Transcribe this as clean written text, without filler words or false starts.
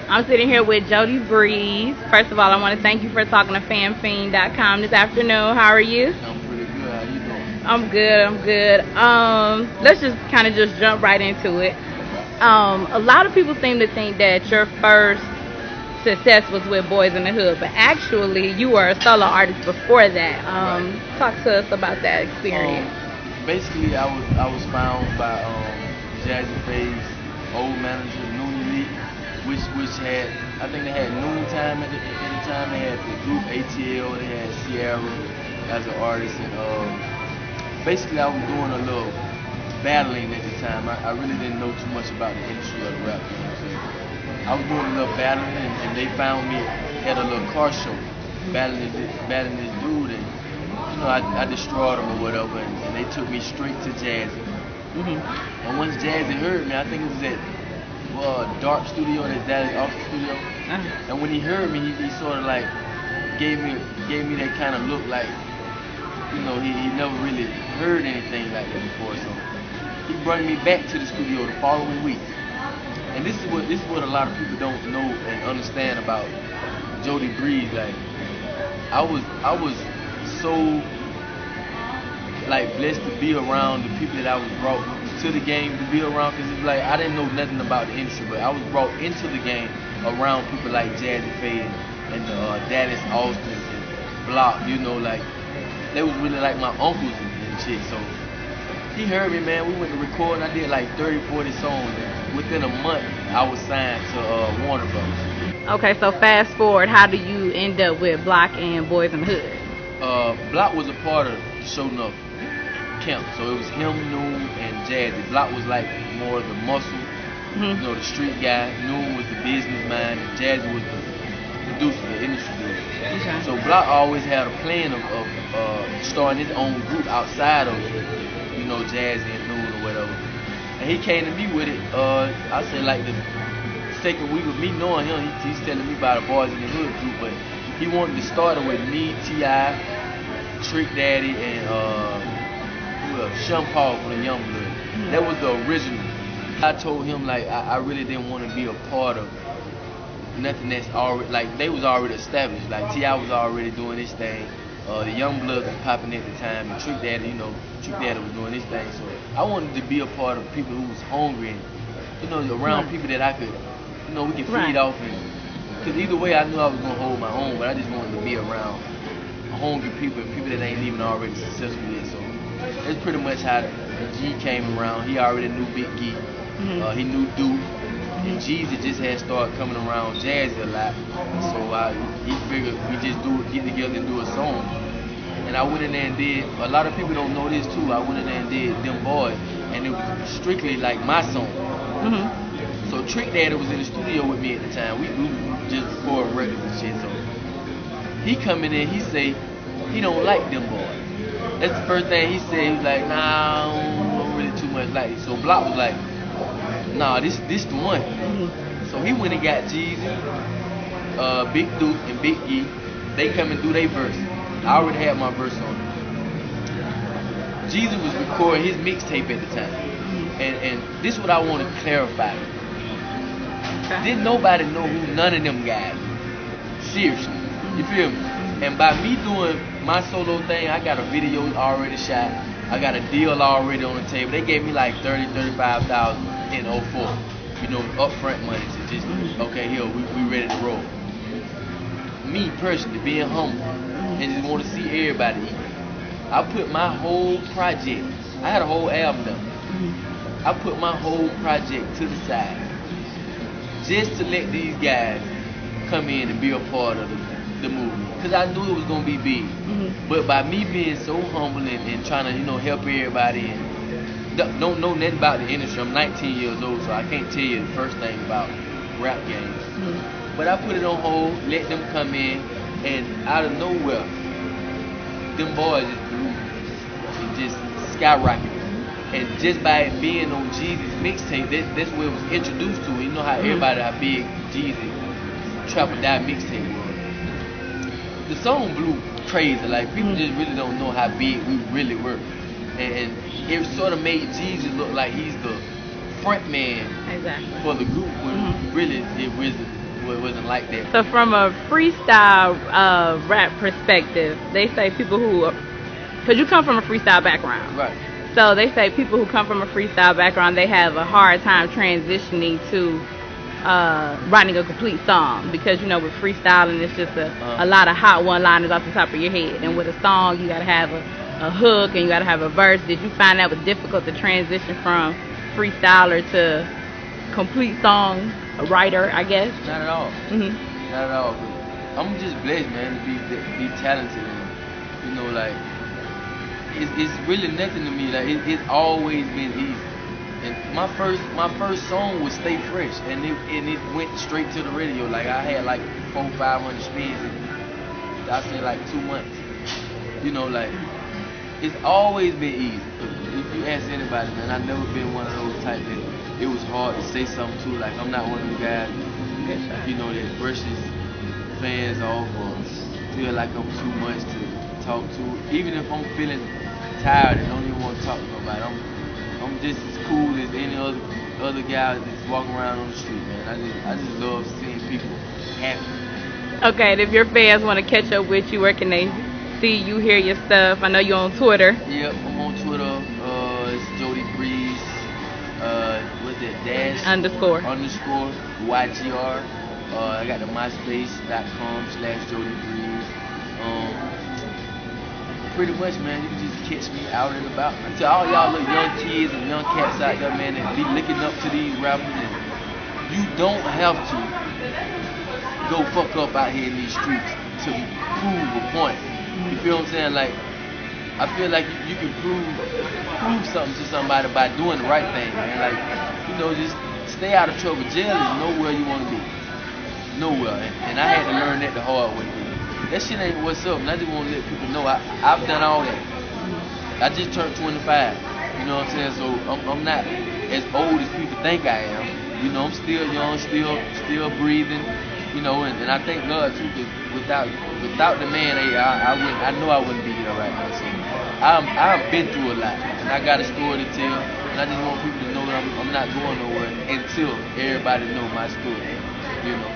I'm sitting here with Jody Breeze. First of all, I want to thank you for talking to FAMFiend.com this afternoon. How are you? I'm pretty good. How you doing? I'm good. I'm good. Let's just kind of just jump right into it. A lot of people seem to think that your first success was with Boys in the Hood, but actually you were a solo artist before that. Right. Talk to us about that experience. Basically, I was found by Jazzy Faye's old manager, Noonie Lee, which had, I think they had Noontime at the time. They had the group ATL. They had Sierra as an artist, and basically I was doing a little battling at the time. I really didn't know too much about the industry of rap. You know what I'm saying? I was doing a little battling, and they found me at a little car show, battling this dude, and you know I destroyed him or whatever, and they took me straight to Jazzy. And once Jazzy heard me, I think it was at Dark Studio, and his daddy's office studio. And when he heard me, he sort of like gave me that kind of look, like, you know, he never really heard anything like that before. So he brought me back to the studio the following week. And this is what a lot of people don't know and understand about Jody Breeze. Like, I was so like blessed to be around the people that I was brought to the game to be around, because it's like I didn't know nothing about the industry, but I was brought into the game around people like Jazzy Faye and Dallas Austin and Block. You know, like they was really like my uncles and shit. So he heard me, man. We went to record, and I did like 30, 40 songs. And within a month, I was signed to Warner Bros. Okay, so fast forward, how do you end up with Block and Boys in the Hood? Block was a part of Show Enough camp, so it was him, Noon, and Jazzy. Block was like more of the muscle, you know, the street guy. Noon was the business mind, and Jazzy was the producer, the industry dude. Okay. So Block always had a plan of starting his own group outside of, you know, Jazzy and Noon or whatever. And he came to me with it. I say like the second week of me knowing him, he's telling me about the Boys in the Hood group, but he wanted to start it with me, T.I., Trick Daddy, and Sean Paul from the Young Blood. That was the original. I told him like I really didn't want to be a part of nothing that's already, like, they was already established. Like T.I. was already doing his thing. The Young Blood was popping at the time, and Trick Daddy, you know, Trick Daddy was doing his thing. So I wanted to be a part of people who was hungry and, you know, around people that I could, you know, we could feed off. And because either way, I knew I was gonna hold my own, but I just wanted to be around hungry people and people that ain't even already successful yet. So that's pretty much how the G came around. He already knew Big G. He knew Duke. And Jeezy just had started coming around Jazzy a lot. So he figured we just get together and do a song. And I went in there and did, a lot of people don't know this too, I went in there and did Them Boys. And it was strictly like my song. So Trick Daddy was in the studio with me at the time. We just recording records and shit. So he come in there, he say he don't like Them Boys. That's the first thing he said. He was like, nah, I don't really too much like it. So Block was like, nah, this the one. So he went and got Jeezy, Big Duke, and Big E. They come and do their verse. I already had my verse on it. Jeezy was recording his mixtape at the time. And this is what I want to clarify. Didn't nobody know who none of them guys were. Seriously. You feel me? And by me doing my solo thing, I got a video already shot. I got a deal already on the table. They gave me like $30,000, $35,000 in 04. You know, upfront money to just, okay, here, we ready to roll. Me personally, being humble and just want to see everybody eat, I put my whole project, I had a whole album done. I put my whole project to the side just to let these guys come in and be a part of the movie. Because I knew it was going to be big. But by me being so humble and trying to, you know, help everybody and don't know nothing about the industry. I'm 19 years old, so I can't tell you the first thing about rap games. But I put it on hold, let them come in, and out of nowhere, Them Boys just blew and just skyrocketed. And just by it being on Jeezy's mixtape, that's where it was introduced to. You know how everybody, how big Jeezy Trap or Die mixtape was. The song blew crazy. Like, people just really don't know how big we really were. And it sort of made Jeezy look like he's the front man for the group, when really it was wasn't like that. So from a freestyle rap perspective, they say people who, because you come from a freestyle background, Right. so they say people who come from a freestyle background, they have a hard time transitioning to writing a complete song, because you know with freestyling it's just a lot of hot one-liners off the top of your head, and with a song you gotta have a hook and you gotta have a verse. Did you find that was difficult to transition from freestyler to complete song writer, I guess? Not at all. Mm-hmm. Not at all. But I'm just blessed, man, to be talented. And, you know, like it's really nothing to me. Like it's always been easy. And my first song was "Stay Fresh," and it went straight to the radio. Like I had like 400-500 spins in, I say, like 2 months. You know, like it's always been easy. If you ask anybody, man, I've never been one of those type that it was hard to say something to. Like I'm not one of the guys, you know, that brushes fans off or feel like I'm too much to talk to. Even if I'm feeling tired and don't even want to talk to nobody, I'm just as cool as any other guy that's walking around on the street, man. I just love seeing people happy. Okay, and if your fans want to catch up with you, where can they see you, hear your stuff? I know you're on Twitter. Yep, I'm on Twitter. It's Jody Breeze. What's that? Dash __ YGR. I got the myspace.com/Jody Breeze. Pretty much, man, you can just catch me out and about. To all y'all little young kids and young cats out there, man, that be looking up to these rappers, and you don't have to go fuck up out here in these streets to prove a point. You feel what I'm saying? Like, I feel like you can prove something to somebody by doing the right thing, man. Like, you know, just stay out of trouble. Jail is nowhere you want to be. Nowhere. And I had to learn that the hard way. That shit ain't what's up, and I just want to let people know I've done all that. I just turned 25. You know what I'm saying? So I'm not as old as people think I am. You know, I'm still young, still breathing. You know, and I thank God too, because without the man, I know I wouldn't be here right now. So I've been through a lot, and I got a story to tell, and I just want people to know that I'm not going nowhere until everybody know my story. You know.